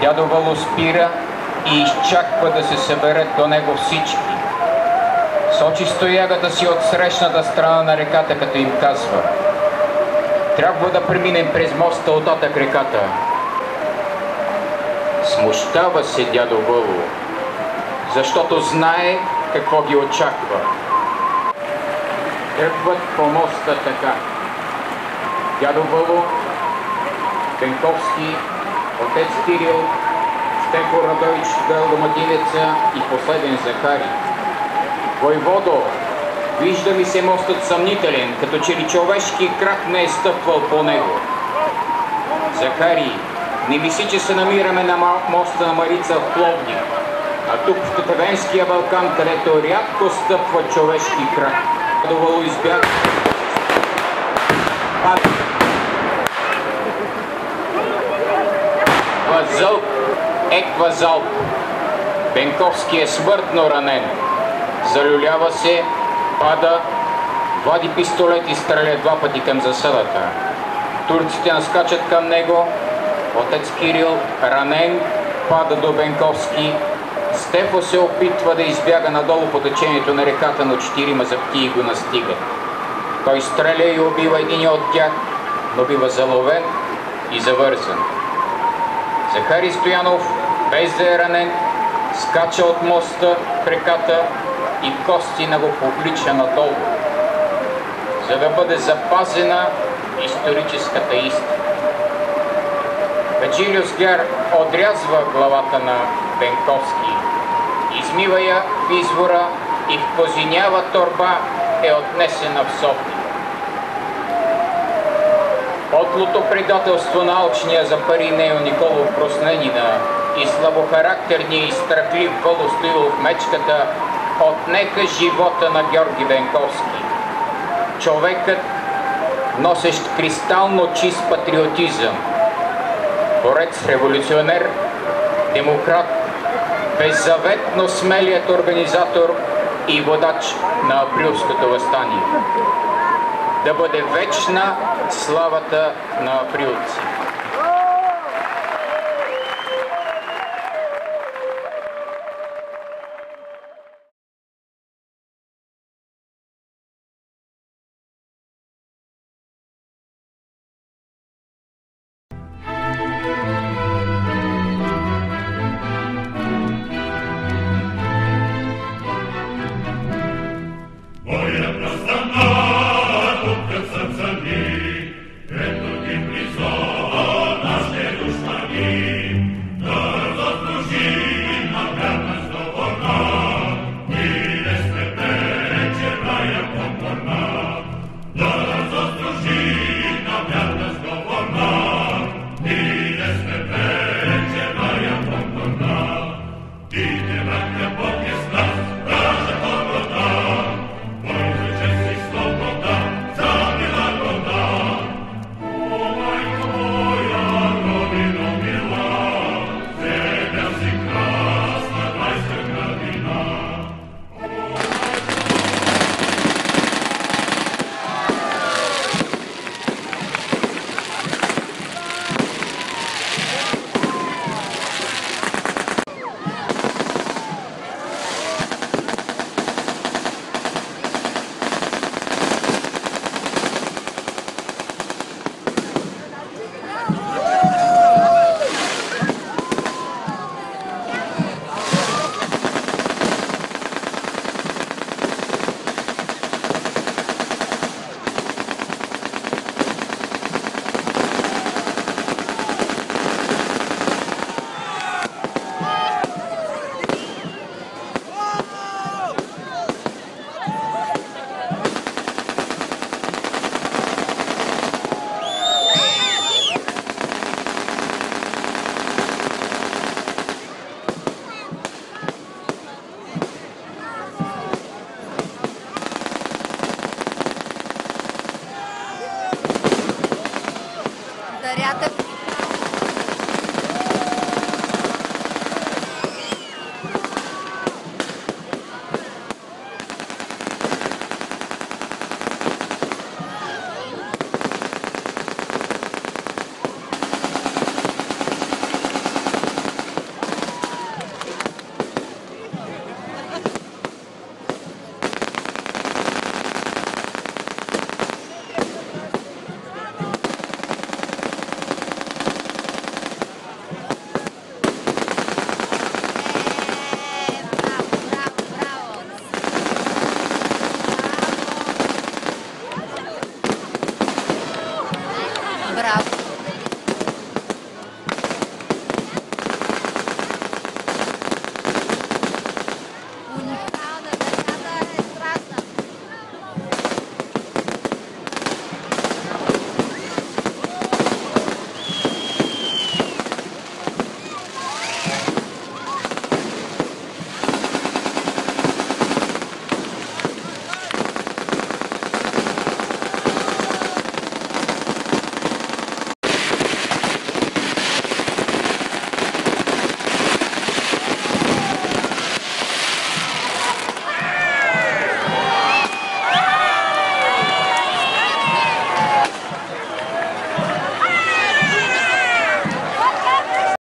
Дядо Въло спира и изчаква да се съберат до него всички. Сочи стоягата си от срещната страна на реката, като им казва: трябва да преминем през моста оттатък реката. Смущава се дядо Въло, защото знае какво ги очаква. Тръгват по моста така: дядо Въло, Бенковски, отец Кирил, Стефо Радойч, Гълдоматинеца и последен Захари. Войводо, вижда ми се мостът съмнителен, като че ли човешки крак не е стъпвал по него. Захари, не мисли, че се намираме на моста на Марица в Пловдив, а тук в Тетевенския Балкан, където рядко стъпва човешки крак. Дядо Въло избяга. Квазълб е Квазълб. Бенковски е смъртно ранен. Залюлява се, пада, вади пистолет и стреля 2 пъти към засадата. Турците наскачат към него. Отец Кирил, ранен, пада до Бенковски. Стефо се опитва да избяга надолу по течението на реката, но 4 заптии го настигат. Той стреля и убива един от тях, но бива заловен и завързан. Захари Стоянов, без да е ранен, скача от моста в реката и Костина го повлича надолу, за да бъде запазена историческата истина. Беджилиус Гяр отрязва главата на Бенковски, измива я в извора и в козинява торба е отнесена в София. Подлото предателство на алчния за пари Нео Николов Просненина и слабохарактерния и страхлив Въло Стоилов Мечката отнеха живота на Георги Бенковски. Човекът, носещ кристално чист патриотизъм, борец, революционер, демократ, беззаветно смелият организатор и водач на априлското въстание. Да бъде вечна славата на априлци!